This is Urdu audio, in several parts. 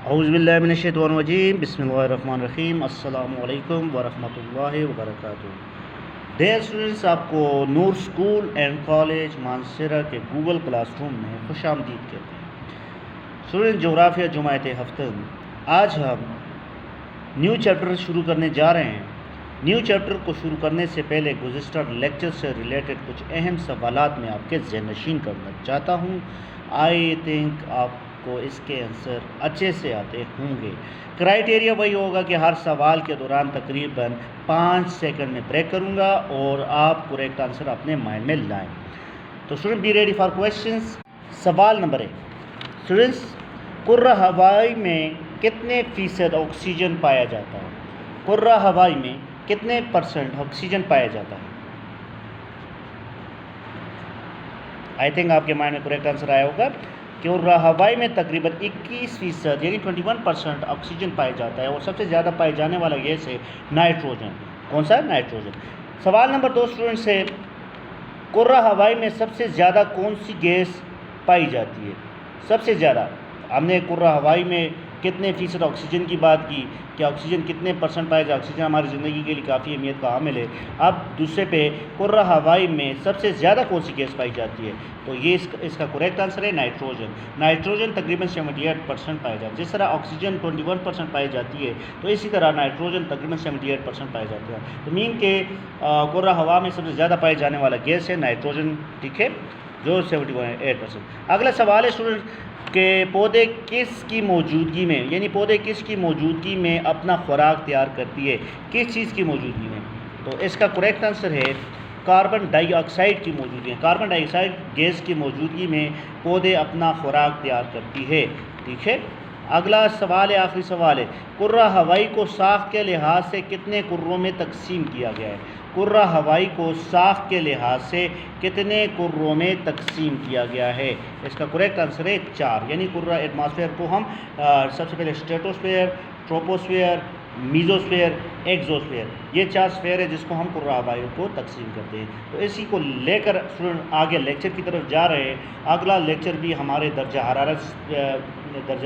اعوذ باللہ من الشیطان الرجیم بسم اللہ الرحمن الرحیم السلام علیکم ورحمۃ اللہ وبرکاتہ۔ ڈیئر اسٹوڈنٹس، آپ کو نور اسکول اینڈ کالج مانسہرہ کے گوگل کلاس روم میں خوش آمدید کہتے ہیں۔ اسٹوڈنٹ جغرافیہ جماعت ہفتہ، آج ہم نیو چیپٹر شروع کرنے جا رہے ہیں۔ نیو چیپٹر کو شروع کرنے سے پہلے گزشتہ لیکچر سے ریلیٹڈ کچھ اہم سوالات میں آپ کے ذہن نشین کرنا چاہتا ہوں۔ آئی تھنک آپ کو اس کے آنسر اچھے سے آتے ہوں گے۔ کرائیٹیریا وہی ہوگا کہ ہر سوال کے دوران تقریباً 5 سیکنڈ میں بریک کروں گا اور آپ کریکٹ آنسر اپنے مائنڈ میں لائیں۔ تو student be ready for questions. سوال نمبر 1، اسٹوڈنٹس، کرۂ ہوائی میں کتنے فیصد آکسیجن پایا جاتا ہے؟ کرۂ ہوائی میں کتنے % آکسیجن پایا جاتا ہے؟ آئی تھنک آپ کے مائنڈ میں کریکٹ آنسر آیا ہوگا کہ کرۂ ہوائی میں تقریباً 21% یعنی 21% آکسیجن پایا جاتا ہے، اور سب سے زیادہ پائے جانے والا گیس ہے نائٹروجن۔ کون سا؟ نائٹروجن۔ سوال نمبر 2 اسٹوڈنٹ سے، کرۂ ہوائی میں سب سے زیادہ کون سی گیس پائی جاتی ہے؟ سب سے زیادہ ہم نے کرۂ ہوائی میں کتنے فیصد آکسیجن کی بات کی کہ آکسیجن کتنے % پایا جاتا ہے۔ آکسیجن ہماری زندگی کے لیے کافی اہمیت کا حامل ہے۔ اب دوسرے پہ کرۂ ہوائی میں سب سے زیادہ کون سی گیس پائی جاتی ہے؟ تو یہ اس کا کریکٹ آنسر ہے نائٹروجن۔ نائٹروجن تقریباً 78% پایا جاتا ہے۔ جس طرح آکسیجن 21% پائی جاتی ہے، تو اسی طرح نائٹروجن تقریباً 78% پایا جاتا ہے۔ تو مین کہ کرۂ ہوا میں سب سے زیادہ پائے جانے والا گیس ہے نائٹروجن، ٹھیک ہے، جو 78%۔ اگلا سوال ہے اسٹوڈنٹ کہ پودے کس کی موجودگی میں، یعنی پودے کس کی موجودگی میں اپنا خوراک تیار کرتی ہے؟ کس چیز کی موجودگی میں؟ تو اس کا کریکٹ آنسر ہے کاربن ڈائی آکسائڈ کی موجودگی میں۔ کاربن ڈائی آکسائڈ گیس کی موجودگی میں پودے اپنا خوراک تیار کرتی ہے، ٹھیک ہے۔ اگلا سوال ہے، آخری سوال ہے، کرۂ ہوائی کو ساخت کے لحاظ سے کتنے کروں میں تقسیم کیا گیا ہے؟ کرۂ ہوائی کو ساخت کے لحاظ سے کتنے کروں میں تقسیم کیا گیا ہے؟ اس کا کریکٹ آنسر ہے 4، یعنی کرۂ ایٹماسفیئر کو ہم سب سے پہلے اسٹریٹوسفیئر، ٹروپوسفیئر، میزوسفیئر، ایکزوسفیئر، یہ 4 سفیئر ہے جس کو ہم کرۂ ہوائی کو تقسیم کرتے ہیں۔ تو اسی کو لے کر اسٹوڈنٹ آگے لیکچر کی طرف جا رہے ہیں۔ اگلا لیکچر بھی ہمارے درجہ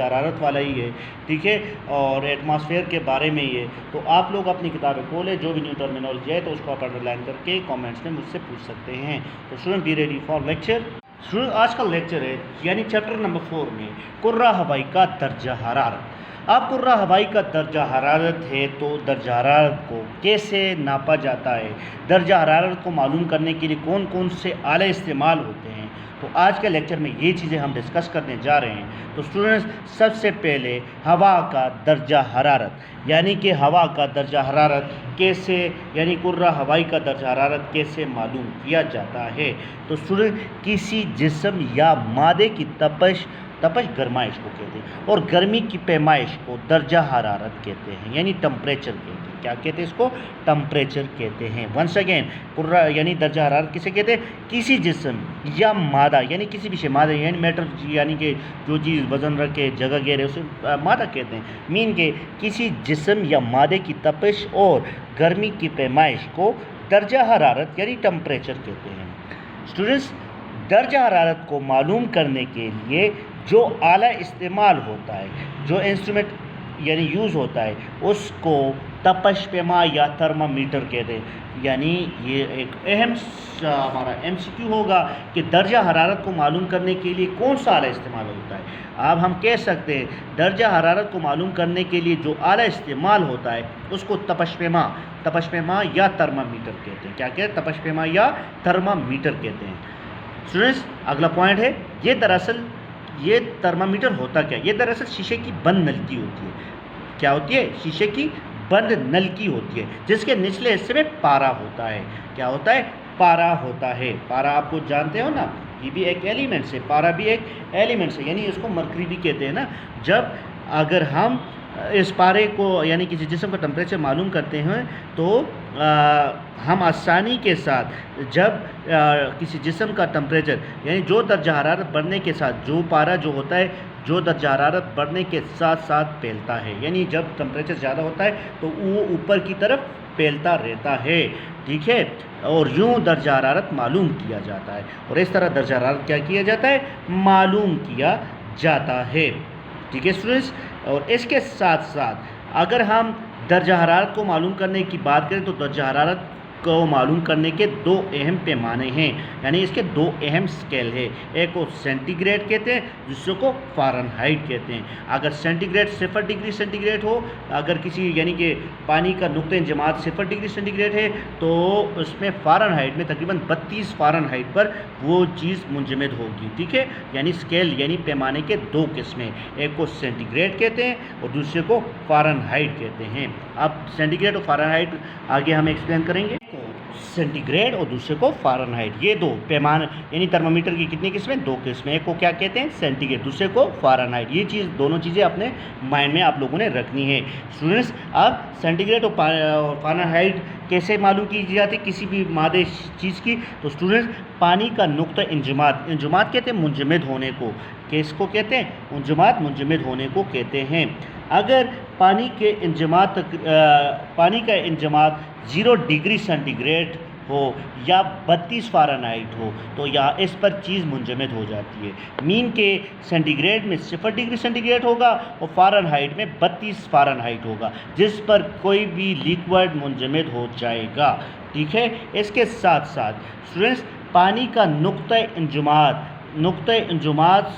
حرارت والا ہی ہے، ٹھیک ہے، اور ایٹماسفیئر کے بارے میں ہی ہے۔ تو آپ لوگ اپنی کتابیں کھولیں، جو بھی نیو ٹرمینالوجی ہے تو اس کو آپ انڈر لائن کر کے کامنٹس میں مجھ سے پوچھ سکتے ہیں۔ تو student be ready for lecture. Student آج کا لیکچر ہے یعنی چیپٹر نمبر 4 میں کرۂ ہوائی کا درجہ حرارت۔ اب کرۂ ہوائی کا درجہ حرارت ہے تو درجہ حرارت کو کیسے ناپا جاتا ہے؟ درجہ حرارت کو معلوم کرنے کے لیے کون کون سے آلے استعمال ہوتے ہیں؟ تو آج کے لیکچر میں یہ چیزیں ہم ڈسکس کرنے جا رہے ہیں۔ تو اسٹوڈنٹس، سب سے پہلے ہوا کا درجہ حرارت، یعنی کہ ہوا کا درجہ حرارت کیسے، یعنی کرۂ ہوائی کا درجہ حرارت کیسے معلوم کیا جاتا ہے؟ تو اسٹوڈنٹ، کسی جسم یا مادے کی تپش گرمائش کو کہتے ہیں، اور گرمی کی پیمائش کو درجہ حرارت کہتے ہیں، یعنی ٹمپریچر کہتے ہیں۔ کیا کہتے ہیں اس کو؟ ٹمپریچر کہتے ہیں۔ ونس اگین، یعنی درجہ حرارت کسے کہتے ہیں؟ کسی جسم یا مادہ، یعنی کسی بھی شے، مادہ یعنی میٹر، یعنی کہ جو چیز وزن رکھے، جگہ گھیرے، اسے مادہ کہتے ہیں۔ مین کہ کسی جسم یا مادے کی تپش اور گرمی کی پیمائش کو درجہ حرارت یعنی ٹمپریچر کہتے ہیں۔ اسٹوڈنٹس، درجہ حرارت کو معلوم کرنے کے لیے جو آلہ استعمال ہوتا ہے، جو انسٹرومنٹ یعنی یوز ہوتا ہے، اس کو تپش پیما یا تھرمامیٹر کہتے ہیں۔ یعنی یہ ایک اہم ہمارا MCQ ہوگا کہ درجہ حرارت کو معلوم کرنے کے لیے کون سا آلہ استعمال ہوتا ہے۔ اب ہم کہہ سکتے ہیں درجہ حرارت کو معلوم کرنے کے لیے جو آلہ استعمال ہوتا ہے اس کو تپش پیما یا تھرمامیٹر کہتے ہیں۔ کیا کہتے ہیں؟ تپش پیما یا تھرمامیٹر کہتے ہیں۔ اسٹوڈنٹس، اگلا پوائنٹ ہے، یہ تھرمامیٹر ہوتا کیا؟ یہ دراصل شیشے کی بند نلکی ہوتی ہے۔ کیا ہوتی ہے؟ شیشے کی بند نلکی ہوتی ہے، جس کے نچلے حصے میں پارا ہوتا ہے۔ کیا ہوتا ہے؟ پارا ہوتا ہے۔ پارا آپ کو جانتے ہو نا، یہ بھی ایک ایلیمنٹ ہے، پارا بھی ایک ایلیمنٹ ہے، یعنی اس کو مرکری بھی کہتے ہیں نا۔ جب اگر ہم اس پارے کو یعنی کسی جسم کا ٹمپریچر معلوم کرتے ہیں تو ہم آسانی کے ساتھ جب کسی جسم کا ٹمپریچر یعنی جو درجہ حرارت بڑھنے کے ساتھ جو پارا جو ہوتا ہے، جو درجہ حرارت بڑھنے کے ساتھ ساتھ پھیلتا ہے، یعنی جب ٹمپریچر زیادہ ہوتا ہے تو وہ اوپر کی طرف پھیلتا رہتا ہے، ٹھیک ہے، اور یوں درجہ حرارت معلوم کیا جاتا ہے۔ اور اس طرح درجہ حرارت کیا کیا جاتا ہے؟ معلوم کیا جاتا ہے، ٹھیک ہے اسٹوڈنٹس۔ اور اس کے ساتھ ساتھ اگر ہم درجہ حرارت کو معلوم کرنے کی بات کریں تو درجہ حرارت کو معلوم کرنے کے دو اہم پیمانے ہیں، یعنی اس کے دو اہم سکیل ہے، ایک کو سینٹی گریڈ کہتے ہیں، دوسرے کو فارن ہائٹ کہتے ہیں۔ اگر centigrade 0 degree centigrade ہو، اگر کسی یعنی کہ پانی کا نقطہ انجماد 0 ڈگری سینٹی گریڈ ہے تو اس میں فارن ہائٹ میں تقریباً 32 فارن ہائٹ پر وہ چیز منجمد ہوگی، ٹھیک ہے۔ یعنی سکیل یعنی پیمانے کے دو قسمیں، ایک کو سینٹی گریڈ کہتے ہیں اور دوسرے کو فارن ہائٹ کہتے ہیں۔ اب سینٹی گریڈ اور فارن ہائٹ آگے ہم ایکسپلین کریں گے۔ سینٹی گریڈ اور دوسرے کو فارن ہائٹ، یہ دو پیمانے یعنی ترمامیٹر کی کتنی قسمیں؟ دو قسمیں، ایک کو کیا کہتے ہیں؟ سینٹی گریڈ، دوسرے کو فارن ہائٹ۔ یہ چیز دونوں چیزیں اپنے مائنڈ میں آپ لوگوں نے رکھنی ہے اسٹوڈنٹس۔ اب سینٹی گریڈ اور فارن ہائٹ کیسے معلوم کی جاتی ہے کسی بھی مادے چیز کی؟ تو اسٹوڈنٹس پانی کا نقطہ انجماد کہتے ہیں منجمد ہونے کو، کس کو کہتے ہیں؟ انجماد، منجمد ہونے کو کہتے ہیں۔ اگر پانی کا انجماد 0 ڈگری سینٹی گریڈ ہو یا 32 فارن ہائٹ ہو تو یا اس پر چیز منجمد ہو جاتی ہے۔ مین کے سینٹی گریڈ میں 0 ڈگری سینٹی گریڈ ہوگا اور فارن ہائٹ میں 32 فارن ہائٹ ہوگا، جس پر کوئی بھی لیکوڈ منجمد ہو جائے گا، ٹھیک ہے۔ اس کے ساتھ ساتھ اسٹوڈنٹس پانی کا نقطہ انجماد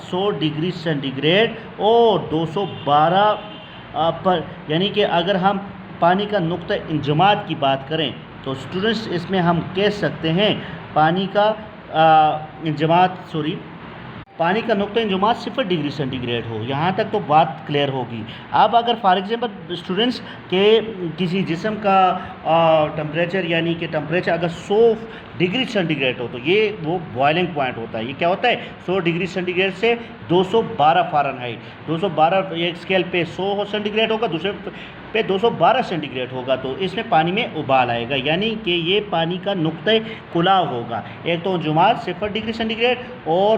100 ڈگری سینٹی گریڈ اور 212 پر، یعنی کہ اگر ہم پانی کا نقطہ انجماد کی بات کریں تو اسٹوڈنٹس اس میں ہم کہہ سکتے ہیں پانی کا نقطہ انجماد 0 ڈگری سینٹی گریڈ ہو، یہاں تک تو بات کلیئر ہوگی۔ اب اگر فار ایگزامپل اسٹوڈنٹس کہ کسی جسم کا ٹمپریچر یعنی کہ ٹمپریچر اگر 100 ڈگری سینٹی گریڈ ہو تو یہ وہ بوائلنگ پوائنٹ ہوتا ہے، یہ کیا ہوتا ہے؟ 100 ڈگری سینٹی گریڈ سے 212 فارن ہائٹ، 212 ایک اسکیل پہ 100 سینٹی گریڈ ہوگا، دوسرے پہ 212 سینٹی گریڈ ہوگا تو اس میں پانی میں ابال آئے گا، یعنی کہ یہ پانی کا نقطہ کلاؤ ہوگا۔ ایک تو انجماد 0 ڈگری سینٹی گریڈ اور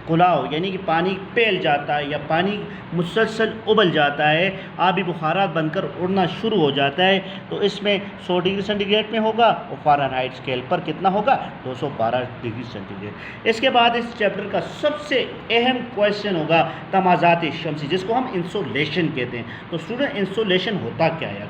کلاؤ یعنی کہ پانی پھیل جاتا ہے یا پانی مسلسل ابل جاتا ہے، آبی بخارات بن کر اڑنا شروع ہو جاتا ہے، تو اس میں 100 ڈگری سینٹی گریڈ میں ہوگا اور فارن ہائٹ اسکیل پر کتنا ہوگا؟ 212 ڈگری سینٹی گریڈ۔ اس کے بعد اس چیپٹر کا سب سے اہم کویشچن ہوگا تمازات شمسی، جس کو ہم انسولیشن کہتے ہیں۔ تو اسٹوڈنٹ انسولیشن ہوتا کیا ہے؟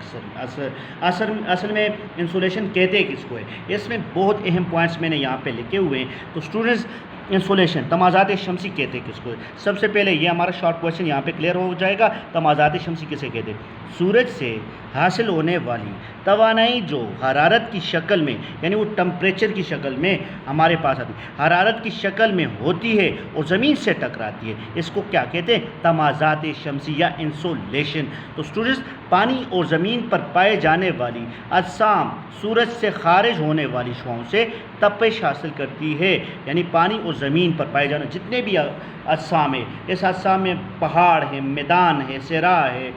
اصل میں انسولیشن کہتے کس کو ہے؟ اس میں بہت اہم پوائنٹس میں نے یہاں پہ لکھے ہوئے ہیں۔ تو اسٹوڈنٹس انسولیشن تمازات شمسی کہتے کس کو ہے؟ سب سے پہلے یہ ہمارا شارٹ کویشچن یہاں پہ کلیئر ہو جائے گا۔ تمازات شمسی کسے کہتے ہیں؟ سورج سے حاصل ہونے والی توانائی جو حرارت کی شکل میں یعنی وہ ٹمپریچر کی شکل میں ہمارے پاس آتی ہے، حرارت کی شکل میں ہوتی ہے اور زمین سے ٹکراتی ہے، اس کو کیا کہتے ہیں؟ تمازات شمسی یا انسولیشن۔ تو اسٹوڈنٹس پانی اور زمین پر پائے جانے والی اجسام سورج سے خارج ہونے والی شعاؤں سے تپش حاصل کرتی ہے، یعنی پانی اور زمین پر پائے جانے جتنے بھی اجسام ہیں، اس اجسام میں پہاڑ ہے، میدان ہے، صحرا ہے،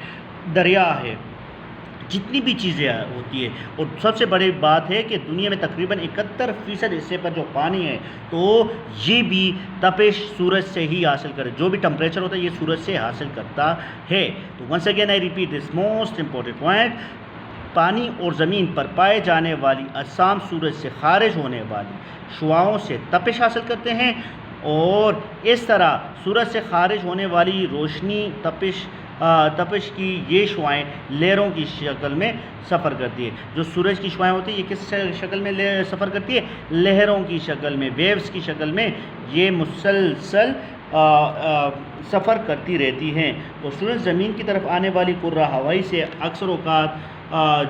دریا ہے، جتنی بھی چیزیں ہوتی ہے، اور سب سے بڑی بات ہے کہ دنیا میں تقریباً 71% حصے پر جو پانی ہے تو یہ بھی تپش سورج سے ہی حاصل کرے، جو بھی ٹمپریچر ہوتا ہے یہ سورج سے حاصل کرتا ہے۔ تو once again I repeat this most important point, پانی اور زمین پر پائے جانے والی اجسام سورج سے خارج ہونے والی شعاؤں سے تپش حاصل کرتے ہیں، اور اس طرح سورج سے خارج ہونے والی روشنی تپش کی یہ شعائیں لہروں کی شکل میں سفر کرتی ہے۔ جو سورج کی شعائیں ہوتی ہیں یہ کس شکل میں سفر کرتی ہے؟ لہروں کی شکل میں، ویوز کی شکل میں یہ مسلسل سفر کرتی رہتی ہیں۔ تو سورج زمین کی طرف آنے والی کرۂ ہوائی سے اکثر اوقات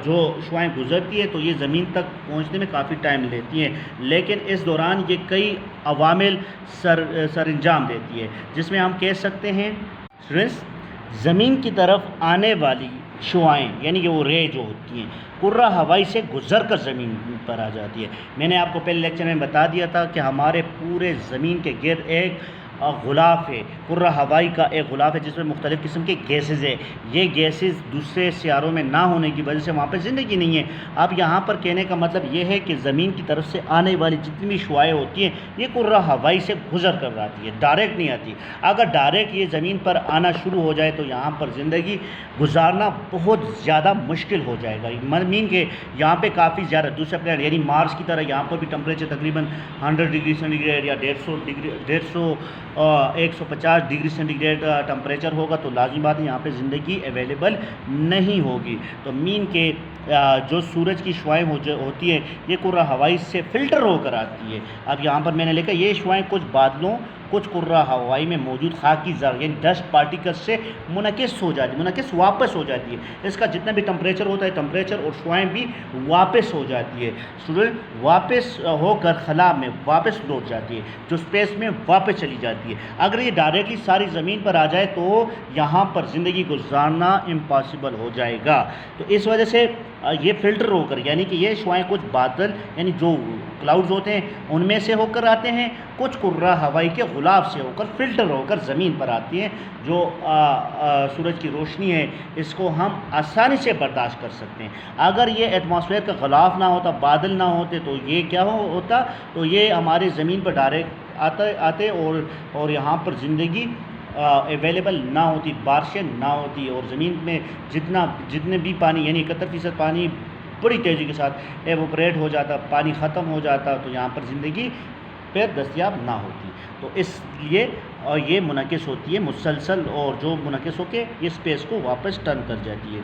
جو شعائیں گزرتی ہے تو یہ زمین تک پہنچنے میں کافی ٹائم لیتی ہیں، لیکن اس دوران یہ کئی عوامل سر انجام دیتی ہے، جس میں ہم کہہ سکتے ہیں زمین کی طرف آنے والی شعائیں یعنی کہ وہ رے جو ہوتی ہیں کرۂ ہوائی سے گزر کر زمین پر آ جاتی ہے۔ میں نے آپ کو پہلے لیکچر میں بتا دیا تھا کہ ہمارے پورے زمین کے گرد ایک غلاف ہے، کرۂ ہوائی کا ایک غلاف ہے جس میں مختلف قسم کے گیسز ہیں۔ یہ گیسز دوسرے سیاروں میں نہ ہونے کی وجہ سے وہاں پہ زندگی نہیں ہے۔ اب یہاں پر کہنے کا مطلب یہ ہے کہ زمین کی طرف سے آنے والی جتنی بھی شعائیں ہوتی ہیں یہ کرۂ ہوائی سے گزر کر آتی ہے، ڈائریکٹ نہیں آتی۔ اگر ڈائریکٹ یہ زمین پر آنا شروع ہو جائے تو یہاں پر زندگی گزارنا بہت زیادہ مشکل ہو جائے گا۔ مین کہ یہاں پہ کافی زیادہ دوسرے پلانٹ یعنی مارس کی طرح یہاں پر بھی ٹمپریچر تقریباً 100 ڈگری سینٹی گریڈ یا 150 150 ڈگری سینٹی گریڈ ٹمپریچر ہوگا تو لازمی بات ہے یہاں پہ زندگی اویلیبل نہیں ہوگی۔ تو مین کے جو سورج کی شعاعیں ہوتی ہیں یہ کرہ ہوائی سے فلٹر ہو کر آتی ہے۔ اب یہاں پر میں نے لکھا یہ شعاعیں کچھ بادلوں کچھ کرہ ہوائی میں موجود خاکی ذرات یعنی ڈسٹ پارٹیکل سے منعکس واپس ہو جاتی ہے۔ اس کا جتنا بھی ٹمپریچر ہوتا ہے ٹمپریچر اور شعاعیں بھی واپس ہو جاتی ہے، اسٹوڈنٹ واپس ہو کر خلا میں واپس لوٹ جاتی ہے، جو اسپیس میں واپس چلی جاتی ہے۔ اگر یہ ڈائریکٹلی ساری زمین پر آ جائے تو یہاں پر زندگی گزارنا امپاسبل ہو جائے گا۔ تو اس وجہ سے یہ فلٹر ہو کر یعنی کہ یہ شعاعیں کچھ بادل یعنی جو کلاؤڈز ہوتے ہیں ان میں سے ہو کر آتے ہیں، کچھ کرہ ہوائی کے غلاف سے ہو کر فلٹر ہو کر زمین پر آتی ہیں۔ جو سورج کی روشنی ہے اس کو ہم آسانی سے برداشت کر سکتے ہیں۔ اگر یہ ایٹماسفیئر کا غلاف نہ ہوتا، بادل نہ ہوتے تو یہ کیا ہوتا، تو یہ ہمارے زمین پر ڈائریکٹ آتے اور یہاں پر زندگی اویلیبل نہ ہوتی، بارشیں نہ ہوتی اور زمین میں جتنے بھی پانی یعنی 71% پانی بڑی تیزی کے ساتھ ایوپریٹ ہو جاتا، پانی ختم ہو جاتا تو یہاں پر زندگی پہ دستیاب نہ ہوتی۔ تو اس لیے یہ منعکس ہوتی ہے مسلسل اور جو منعکس ہو کے یہ اسپیس کو واپس ٹرن کر جاتی ہے۔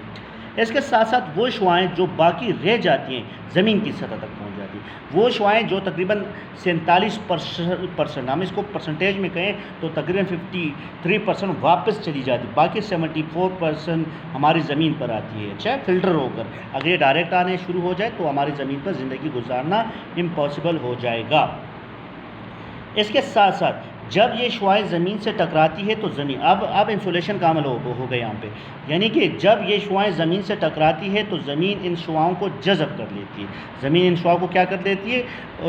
اس کے ساتھ ساتھ وہ شعاعیں جو باقی رہ جاتی ہیں زمین کی سطح تک پہنچ جاتی ہیں، وہ شعاعیں جو تقریباً 47%، ہم اس کو پرسنٹیج میں کہیں تو تقریباً 53% واپس چلی جاتی، باقی 74% ہماری زمین پر آتی ہے، اچھا فلٹر ہو کر۔ اگر یہ ڈائریکٹ آنے شروع ہو جائے تو ہماری زمین پر زندگی گزارنا امپاسبل ہو جائے گا۔ اس کے ساتھ ساتھ جب یہ شعاعیں زمین سے ٹکراتی ہے تو زمین اب انسولیشن کا عمل ہو گیا یہاں پہ، یعنی کہ جب یہ شعاعیں زمین سے ٹکراتی ہے تو زمین ان شعاؤں کو جذب کر لیتی ہے، زمین ان شعاؤں کو کیا کر دیتی ہے،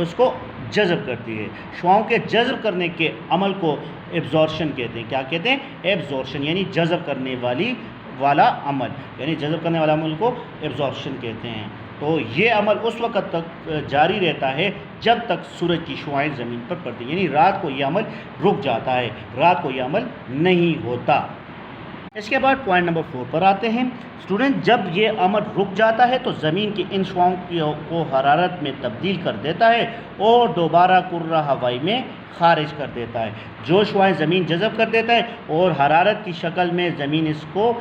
اس کو جذب کرتی ہے۔ شعاؤں کے جذب کرنے کے عمل کو ایبزورشن کہتے ہیں۔ کیا کہتے ہیں؟ ایبزورشن، یعنی جذب کرنے والا عمل، یعنی جذب کرنے والا عمل کو ایبزورشن کہتے ہیں۔ تو یہ عمل اس وقت تک جاری رہتا ہے جب تک سورج کی شعاعیں زمین پر پڑتی ہیں، یعنی رات کو یہ عمل رک جاتا ہے، رات کو یہ عمل نہیں ہوتا۔ اس کے بعد پوائنٹ نمبر 4 پر آتے ہیں اسٹوڈنٹ، جب یہ عمل رک جاتا ہے تو زمین کی ان شعاؤں کو حرارت میں تبدیل کر دیتا ہے اور دوبارہ کرہ ہوائی میں خارج کر دیتا ہے۔ جو شعاعیں زمین جذب کر دیتا ہے اور حرارت کی شکل میں زمین اس کو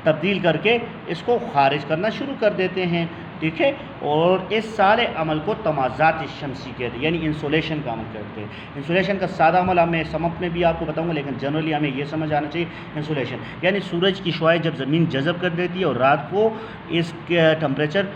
تبدیل کر کے اس کو خارج کرنا شروع کر دیتے ہیں، ٹھیک ہے۔ اور اس سارے عمل کو تمازات شمسی کہتے ہیں، یعنی انسولیشن کا عمل کرتے ہیں۔ انسولیشن کا سادہ عمل میں سمپ میں بھی آپ کو بتاؤں گا، لیکن جنرلی ہمیں یہ سمجھ آنا چاہیے انسولیشن یعنی سورج کی شعاعیں جب زمین جذب کر دیتی ہے اور رات کو اس کے ٹمپریچر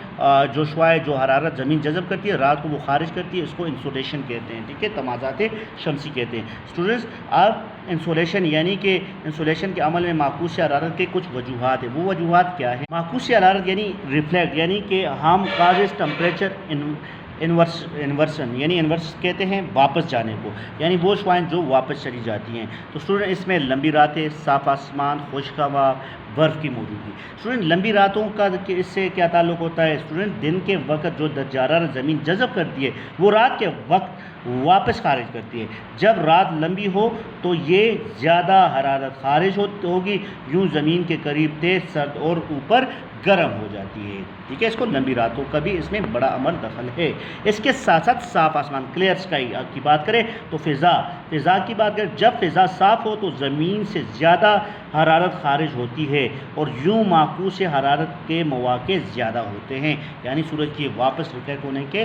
جو شعاعیں جو حرارت زمین جذب کرتی ہے رات کو وہ خارج کرتی ہے، اس کو انسولیشن کہتے ہیں، ٹھیک ہے، تمازات شمسی کہتے ہیں۔ اسٹوڈنٹس اب انسولیشن یعنی کہ انسولیشن کے عمل میں معکوس حرارت کے کچھ وجوہات ہیں۔ وہ وجوہات کیا ہیں؟ معکوس حرارت یعنی ریفلیکٹ، یعنی کہ ہم کازز ٹمپریچر انورسن، یعنی انورس کہتے ہیں واپس جانے کو، یعنی وہ شعاعیں جو واپس چلی جاتی ہیں۔ تو اسٹوڈنٹ اس میں لمبی راتیں، صاف آسمان، خشک ہوا، برف کی موجودگی۔ اسٹوڈنٹ لمبی راتوں کا اس سے کیا تعلق ہوتا ہے؟ اسٹوڈنٹ دن کے وقت جو درجہ حرارت زمین جذب کرتی ہے وہ رات کے وقت واپس خارج کرتی ہے۔ جب رات لمبی ہو تو یہ زیادہ حرارت خارج ہوگی، یوں زمین کے قریب تیز سرد اور اوپر گرم ہو جاتی ہے، ٹھیک ہے۔ اس کو لمبی راتوں کا بھی اس میں بڑا عمل دخل ہے۔ اس کے ساتھ ساتھ صاف آسمان، کلیئر اسکائی کی بات کریں تو فضا کی بات کریں، جب فضا صاف ہو تو زمین سے زیادہ حرارت خارج ہوتی ہے اور یوں معکوس حرارت کے مواقع زیادہ ہوتے ہیں، یعنی سورج کی واپس ریفلیکٹ ہونے کے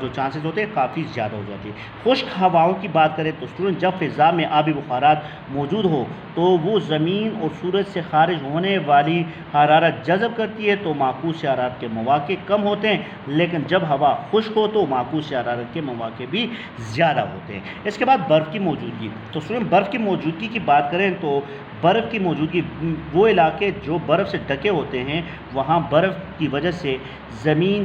جو چانسز ہوتے ہیں کافی زیادہ ہو جاتی ہے۔ خشک ہواؤں کی بات کریں تو اسٹوڈنٹ جب فضا میں آبی بخارات موجود ہو تو وہ زمین اور سورج سے خارج ہونے والی حرارت جذب کرتی ہے تو معکوس حرارت کے مواقع کم ہوتے ہیں، لیکن جب ہوا خشک ہو تو معکوس حرارت کے مواقع بھی زیادہ ہوتے ہیں۔ اس کے بعد برف کی موجودگی، تو اسٹوڈنٹ برف کی موجودگی کی بات کریں تو برف کی موجودگی، وہ علاقے جو برف سے ڈھکے ہوتے ہیں وہاں برف کی وجہ سے زمین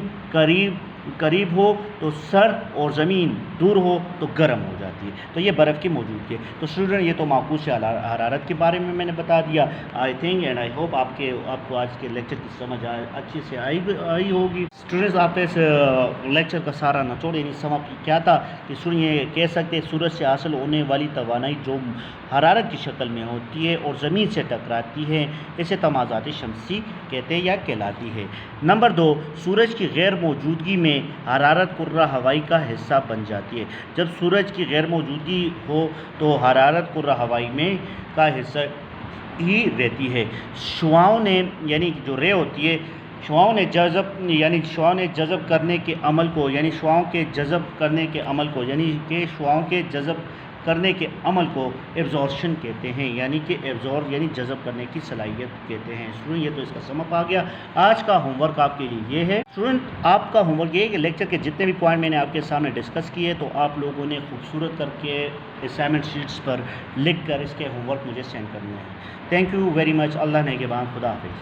قریب ہو تو سرد اور زمین دور ہو تو گرم ہو جاتی ہے، تو یہ برف کی موجودگی ہے۔ تو اسٹوڈنٹ یہ تو معکوس حرارت کے بارے میں نے بتا دیا۔ I think and I hope آپ کو آج کے لیکچر کی سمجھ اچھی سے آئی ہوگی۔ اسٹوڈنٹس آپ اس لیکچر کا سارا نچوڑ یعنی سمپ کیا تھا کہ اسٹوڈنٹ یہ کہہ سکتے ہیں سورج سے حاصل ہونے والی توانائی جو حرارت کی شکل میں ہوتی ہے اور زمین سے ٹکراتی ہے اسے تمازات شمسی کہتے ہیں یا کہلاتی ہے۔ نمبر 2، سورج کی غیر موجودگی میں میں حرارت کرہ ہوائی کا حصہ بن جاتی ہے۔ جب سورج کی غیر موجودگی ہو تو حرارت کرہ ہوائی میں کا حصہ ہی رہتی ہے۔ شعاعوں نے یعنی جو رے ہوتی ہے، شعاعوں نے جذب کرنے کے عمل کو ایبزارپشن کہتے ہیں، یعنی کہ ایبزارب یعنی جذب کرنے کی صلاحیت کہتے ہیں۔ اسٹوڈنٹ یہ تو اس کا سم اپ آ گیا۔ آج کا ہوم ورک آپ کے لیے یہ ہے۔ اسٹوڈنٹ آپ کا ہوم ورک یہ ہے کہ لیکچر کے جتنے بھی پوائنٹ میں نے آپ کے سامنے ڈسکس کیے تو آپ لوگوں نے خوبصورت کر کے اسائنمنٹ شیٹس پر لکھ کر اس کے ہوم ورک مجھے سینڈ کرنے ہیں۔ Thank you very much. اللہ نگہبان، خدا حافظ۔